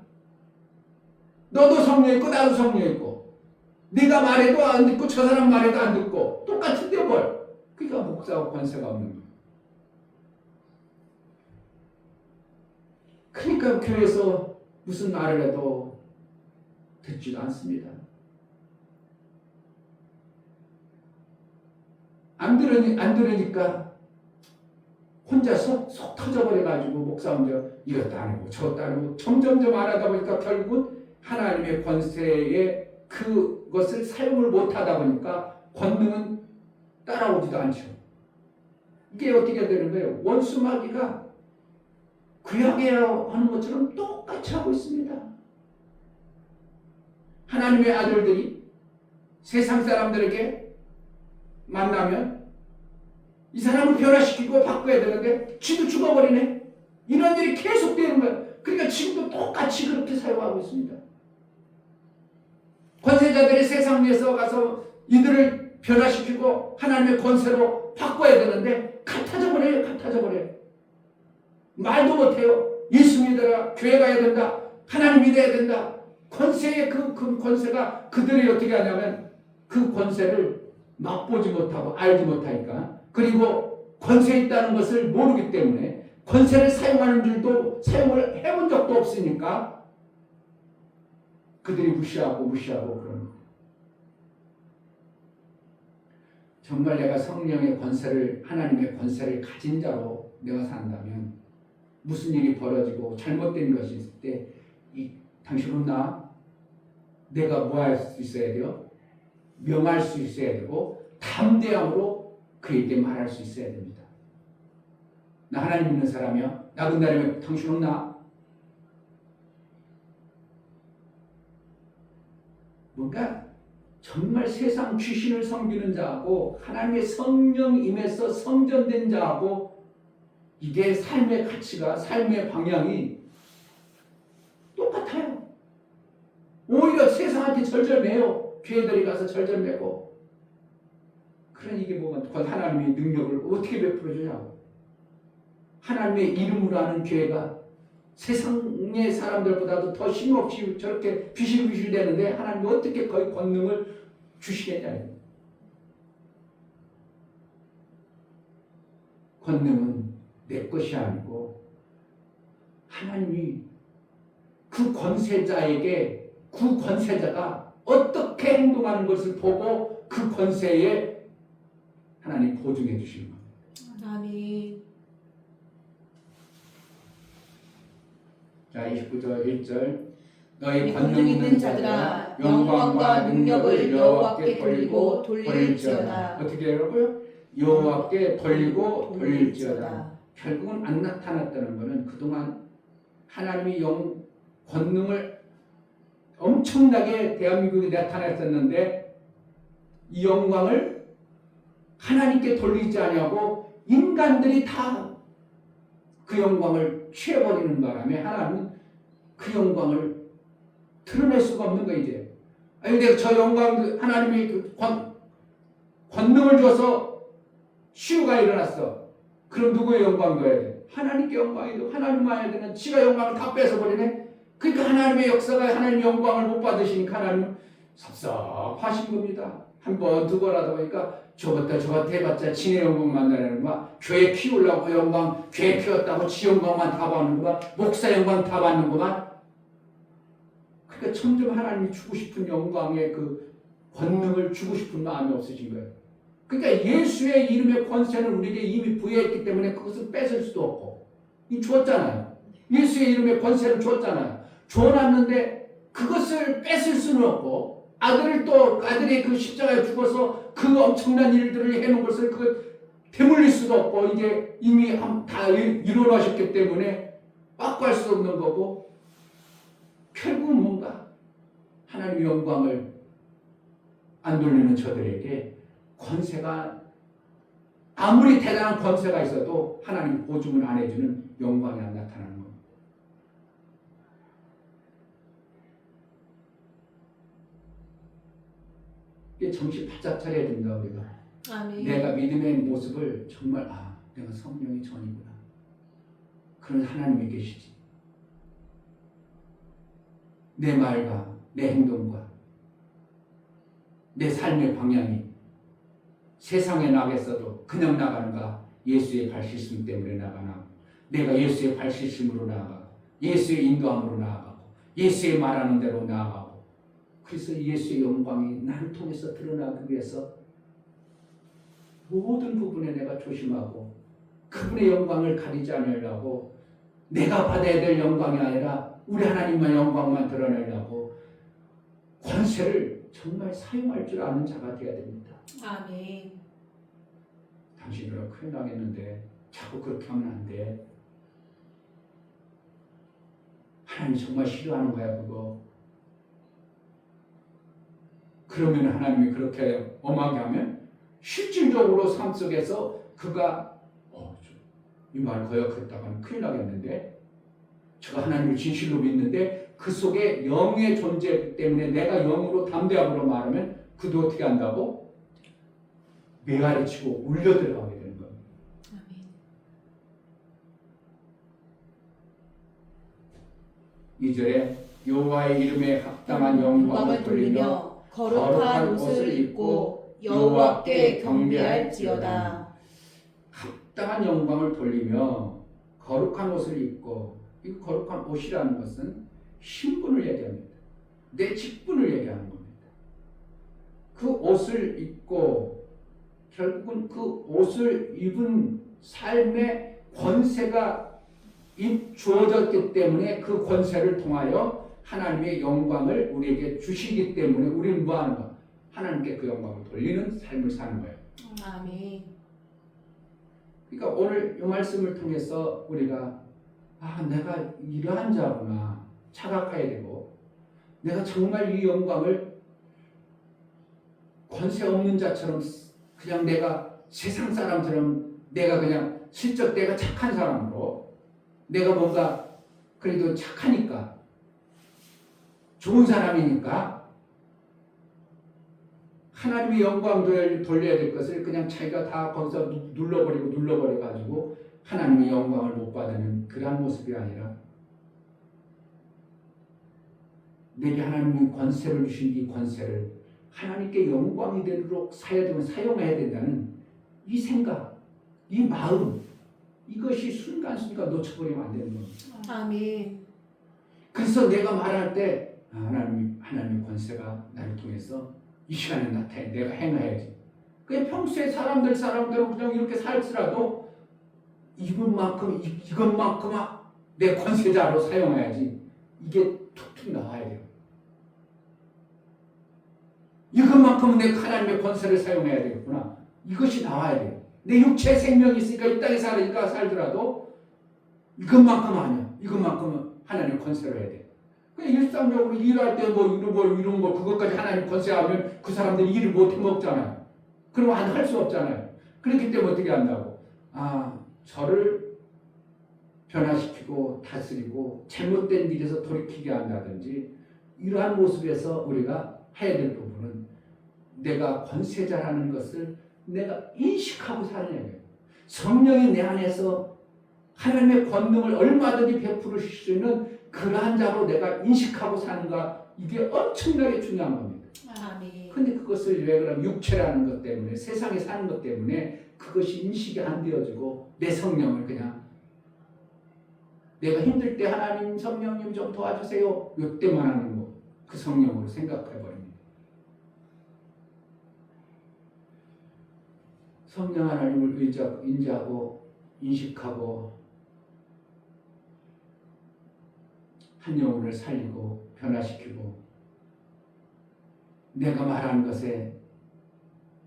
너도 성령 있고 나도 성령 있고 네가 말해도 안 듣고 저 사람 말해도 안 듣고 똑같은데 뭘. 그러니까 목사가 권세가 없는 거예요. 그러니까 교회에서 무슨 말을 해도 듣지도 않습니다. 안 들으니까 혼자 속 터져버려가지고 목사 혼자 이것도 아니고 저것도 아니고 점점점 안 하다 보니까 결국은 하나님의 권세에 그것을 사용을 못하다 보니까 권능은 따라오지도 않죠. 이게 어떻게 되는 거예요? 원수마귀가 구약에 하는 것처럼 똑같이 하고 있습니다. 하나님의 아들들이 세상 사람들에게 만나면 이 사람을 변화시키고 바꿔야 되는데 쥐도 죽어버리네. 이런 일이 계속되는 거예요. 그러니까 지금도 똑같이 그렇게 사용하고 있습니다. 권세자들이 세상 위에서 가서 이들을 변화시키고 하나님의 권세로 바꿔야 되는데 같아져 버려요. 말도 못해요. 예수 믿어라. 교회 가야 된다. 하나님 믿어야 된다. 권세의 그 권세가 그들이 어떻게 하냐면 그 권세를 맛보지 못하고 알지 못하니까 그리고 권세 있다는 것을 모르기 때문에 권세를 사용하는 줄도 사용을 해본 적도 없으니까 그들이 무시하고 그런 거예요. 정말 내가 성령의 권세를 하나님의 권세를 가진 자로 내가 산다면 무슨 일이 벌어지고 잘못된 것이 있을 때 당신은 내가 뭐 할 수 있어야 돼요? 명할 수 있어야 되고 담대함으로 그에게 말할 수 있어야 됩니다. 나 하나님 믿는 사람이야. 나 근다라면 당신은 뭔가 정말 세상 귀신을 섬기는 자하고 하나님의 성령 임해서 성전된 자하고 이게 삶의 가치가 삶의 방향이 똑같아요. 오히려 세상한테 절절매요. 교회들이 가서 절절매고 그런 이게 뭐가 하나님의 능력을 어떻게 베풀어 주냐고. 하나님의 이름으로 하는 교회가 세상의 사람들보다도 더 힘없이 저렇게 비실비실 되는데 하나님이 어떻게 거의 권능을 주시겠냐. 권능은 내 것이 아니고 하나님이 그 권세자에게 그 권세자가 어떻게 행동하는 것을 보고 그 권세에 하나님 보증해 주시는 겁니다. 아멘. 자, 29절 1절 너희 권능 있는 자들아 영광과 능력을 여호와께 돌리고 돌릴지어다. 어떻게 하라고요? 여호와께 돌릴지어다. 결국은 안 나타났다는 것은 그동안 하나님이 권능을 엄청나게 대한민국에 나타냈었는데 이 영광을 하나님께 돌리지 아니하고 인간들이 다 그 영광을 취해버리는 바람에 하나님은 그 영광을 드러낼 수가 없는 거예요. 이제 근데 저 영광 하나님이 그 권능을 줘서 시우가 일어났어. 그럼 누구의 영광 둬야 돼? 하나님께 영광이고 하나님만 해야 되는 지가 영광을 다 뺏어버리네. 그러니까 하나님의 역사가 하나님의 영광을 못 받으시니까 하나님은 섭섭하신 겁니다. 한 번, 두 번 하다 보니까 저것도 해봤자 지네 영광만 나라는 거야. 교회 키우려고 영광, 교회 키웠다고 지 영광만 다 받는구만. 목사 영광 다 받는구만. 그러니까 점점 하나님이 주고 싶은 영광의 그 권능을 주고 싶은 마음이 없으신 거예요. 그러니까 예수의 이름의 권세는 우리에게 이미 부여했기 때문에 그것을 뺏을 수도 없고 이 주었잖아요. 예수의 이름의 권세를 주었잖아요. 줘놨는데 그것을 뺏을 수는 없고 아들의 그 십자가에 죽어서 그 엄청난 일들을 해놓은 것을 그 되물릴 수도 없고 이게 이미 다 이루어졌기 때문에 바꿀 수 없는 거고 결국은 뭔가 하나님의 영광을 안 돌리는 저들에게 권세가 아무리 대단한 권세가 있어도 하나님 보증을 안 해주는 영광이 안 나타나는 겁니다. 이게 정신 바짝 차려야 된다 우리가. 아멘. 내가 믿음의 모습을 정말 내가 성령의 전이구나. 그런 하나님이 계시지. 내 말과 내 행동과 내 삶의 방향이 세상에 나겠어도 그냥 나가는가 예수의 발실심 때문에 나가나 내가 예수의 발실심으로 나아가고 예수의 인도함으로 나아가고 예수의 말하는 대로 나아가고 그래서 예수의 영광이 나를 통해서 드러나기 위해서 모든 부분에 내가 조심하고 그분의 영광을 가리지 않으려고 내가 받아야 될 영광이 아니라 우리 하나님만 영광만 드러내려고 권세를 정말 사용할 줄 아는 자가 되어야 됩니다. 아멘. 당신들은 큰일 나겠는데 자꾸 그렇게 하면 안 돼. 하나님 정말 싫어하는 거야 그거. 그러면 하나님이 그렇게 엄하게 하면 실질적으로 삶 속에서 그가 이 말 거역했다가는 큰일 나겠는데 제가 하나님을 진실로 믿는데 그 속에 영의 존재 때문에 내가 영으로 담대함으로 말하면 그도 어떻게 한다고? 메아리치고 울려 들어가게 되는 겁니다. 아멘. 2절에 여호와의 이름에 합당한 영광을 돌리며 거룩한 옷을 입고 여호와께 경배할지어다. 합당한 영광을 돌리며 거룩한 옷을 입고 이 거룩한 옷이라는 것은 신분을 얘기합니다. 내 직분을 얘기하는 겁니다. 그 옷을 입고 결국은 그 옷을 입은 삶의 권세가 주어졌기 때문에 그 권세를 통하여 하나님의 영광을 우리에게 주시기 때문에 우리는 뭐 하는 거야? 하나님께 그 영광을 돌리는 삶을 사는 거예요. 아멘. 그러니까 오늘 이 말씀을 통해서 우리가 내가 이러한 자구나 자각해야 되고 내가 정말 이 영광을 권세 없는 자처럼 그냥 내가 세상 사람처럼 내가 그냥 실적 내가 착한 사람으로 내가 뭔가 그래도 착하니까 좋은 사람이니까 하나님의 영광을 돌려야 될 것을 그냥 자기가 다 거기서 눌러버려 가지고 하나님의 영광을 못 받는 그런 모습이 아니라 내게 하나님이 권세를 주신 이 권세를 하나님께 영광이 되도록 사용해야 된다는 이 생각, 이 마음 이것이 순간순간 놓쳐버리면 안 되는 겁니다. 아멘. 그래서 내가 말할 때 하나님의 권세가 나를 통해서 이 시간에 나타내 내가 행해야지. 그냥 평소에 사람대로 그냥 이렇게 살지라도 이것만큼 내 권세자로 사용해야지. 이게 툭툭 나와야 돼요. 이것만큼은 내가 하나님의 권세를 사용해야 되겠구나. 이것이 나와야 돼요. 내 육체 생명이 있으니까 이 땅에 살더라도 이것만큼은 아니야. 이것만큼은 하나님의 권세를 해야 돼. 그냥 일상적으로 일할 때 이런 거 그것까지 하나님 권세하면 그 사람들이 일을 못 해먹잖아요. 그러면 할 수 없잖아요. 그렇기 때문에 어떻게 한다고? 저를 변화시키고 다스리고 잘못된 일에서 돌이키게 한다든지 이러한 모습에서 우리가 해야 될 부분은 내가 권세자라는 것을 내가 인식하고 살아야 돼요. 성령이 내 안에서 하나님의 권능을 얼마든지 베풀으실 수 있는 그러한 자로 내가 인식하고 사는가 이게 엄청나게 중요한 겁니다. 아멘. 근데 그것을 왜 그러면 육체라는 것 때문에 세상에 사는 것 때문에 그것이 인식이 안 되어지고 내 성령을 그냥 내가 힘들 때 하나님 성령님 좀 도와주세요 이때만 하는 거 그 성령으로 생각해버립니다. 성령 하나님을 인지하고 인식하고 한 영혼을 살리고 변화시키고 내가 말하는 것에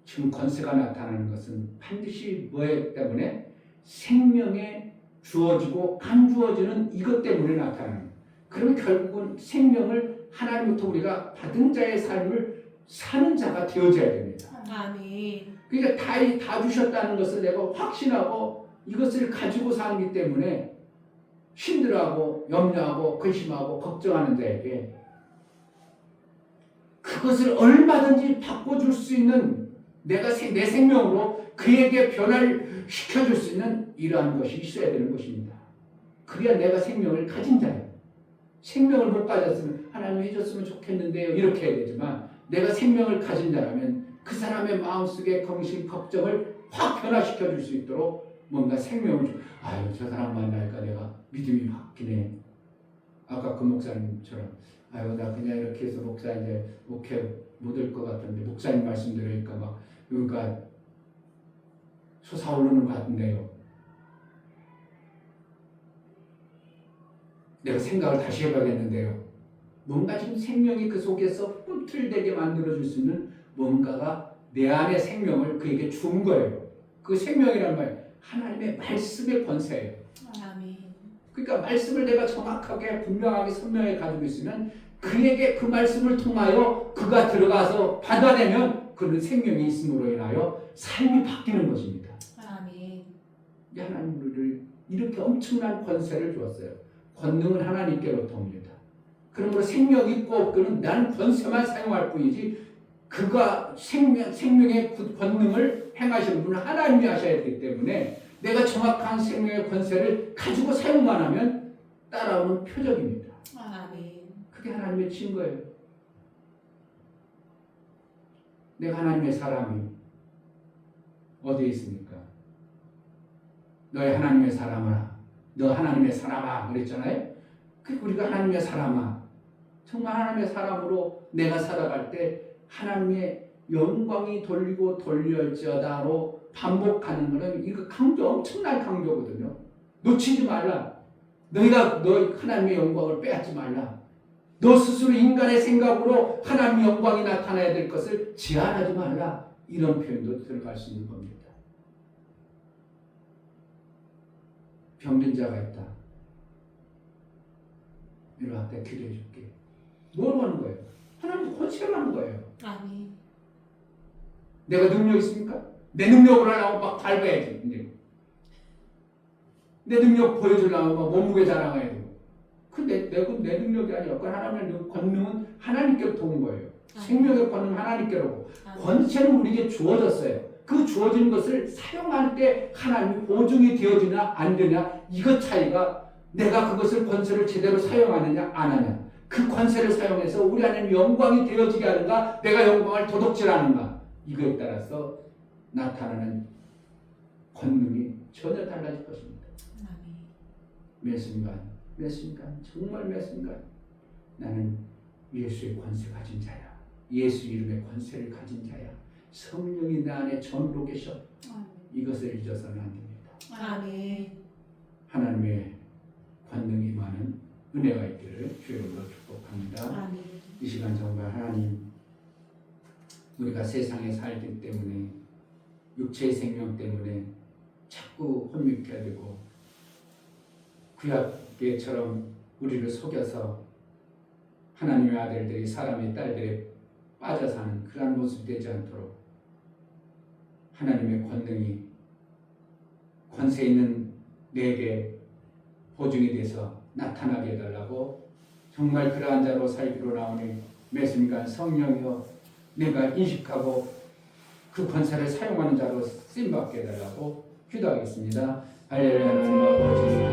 지금 권세가 나타나는 것은 반드시 뭐에 때문에 생명에 주어지고 안 주어지는 이것 때문에 나타나는 거예요. 그러면 결국은 생명을 하나님부터 우리가 받은 자의 삶을 사는 자가 되어져야 됩니다. 아멘. 그러니까 다 주셨다는 것을 내가 확신하고 이것을 가지고 살기 때문에 힘들어하고 염려하고 근심하고 걱정하는 자에게 그것을 얼마든지 바꿔줄 수 있는 내가 내 생명으로 그에게 변화를 시켜줄 수 있는 이러한 것이 있어야 되는 것입니다. 그래야 내가 생명을 가진 자예요. 생명을 못 가졌으면 하나님 해줬으면 좋겠는데요 이렇게 해야 되지만 내가 생명을 가진 자라면 그 사람의 마음속에 근심 걱정을 확 변화시켜줄 수 있도록 뭔가 생명을 아유 저 사람 만나니까 내가 믿음이 바뀌네. 아까 그 목사님처럼 아유 나 그냥 이렇게 해서 목사 이제 목회 못 올 것 같은데 목사님 말씀 들으니까 막 여기가 솟아오르는 것 같은데요. 내가 생각을 다시 해봐야겠는데요. 뭔가 지금 생명이 그 속에서 꿈틀대게 만들어줄 수 있는 뭔가가 내 안의 생명을 그에게 준 거예요. 그 생명이란 말 하나님의 말씀의 권세예요. 아멘. 그러니까 말씀을 내가 정확하게 분명하게 선명하게 가지고 있으면 그에게 그 말씀을 통하여 그가 들어가서 받아내면 그는 생명이 있음으로 인하여 삶이 바뀌는 것입니다. 아멘. 하나님 우리를 이렇게 엄청난 권세를 주었어요. 권능은 하나님께로부터 옵니다. 그러므로 생명 있고 없고는 난 권세만 사용할 뿐이지 그가 생명의 권능을 행하시는 분은 하나님이 하셔야 되기 때문에 내가 정확한 생명의 권세를 가지고 사용만 하면 따라오는 표적입니다. 아멘. 그게 하나님의 증거예요. 내가 하나님의 사람이 어디에 있습니까? 너의 하나님의 사람아, 너 하나님의 사람아 그랬잖아요. 우리가 하나님의 사람아, 정말 하나님의 사람으로 내가 살아갈 때 하나님의 영광이 돌리고 돌려지어다로 반복하는 것은 이거 엄청난 강조거든요. 놓치지 말라. 너희가 너 하나님의 영광을 빼앗지 말라. 너 스스로 인간의 생각으로 하나님의 영광이 나타나야 될 것을 제한하지 말라. 이런 표현도 들어갈 수 있는 겁니다. 병든 자가 있다. 일어났다 기도해 줄게. 뭐로 하는 거예요? 하나님 권세로 하는 거예요. 아멘. 내가 능력 있습니까? 내 능력으로 하려고 막 밟아야지. 이제. 내 능력 보여주려고 막 몸무게 자랑해야 되고. 내 능력이 아니라 그 하나님의 권능은 하나님께로부터 온 거예요. 생명의 권능은 하나님께로고 권세는 우리에게 주어졌어요. 그 주어진 것을 사용할 때 하나님이 보증이 되어지냐 안 되냐 이것 차이가 내가 그것을 권세를 제대로 사용하느냐 안 하냐 그 권세를 사용해서 우리 안에 영광이 되어지게 하는가 내가 영광을 도둑질하는가 이거에 따라서 나타나는 권능이 전혀 달라질 것입니다. 매 순간 정말 매 순간 나는 예수의 권세 가진 자야. 예수 이름의 권세를 가진 자야. 성령이 내 안에 전으로 계셔. 이것을 잊어서는 안 됩니다. 아멘. 하나님의 권능이 많은 은혜가 있기를 주님으로 축복합니다. 아멘. 이 시간 정말 하나님 우리가 세상에 살기 때문에 육체의 생명 때문에 자꾸 혼미케 되고 구약계처럼 우리를 속여서 하나님의 아들들이 사람의 딸들이 빠져 사는 그런 모습이 되지 않도록 하나님의 권능이 권세 있는 내게 보증이 돼서 나타나게 해달라고 정말 그러한 자로 살기로 나오니 매 순간 성령이여 내가 인식하고 그 권세를 사용하는 자로 쓰임받게 해달라고 기도하겠습니다. 할렐루야.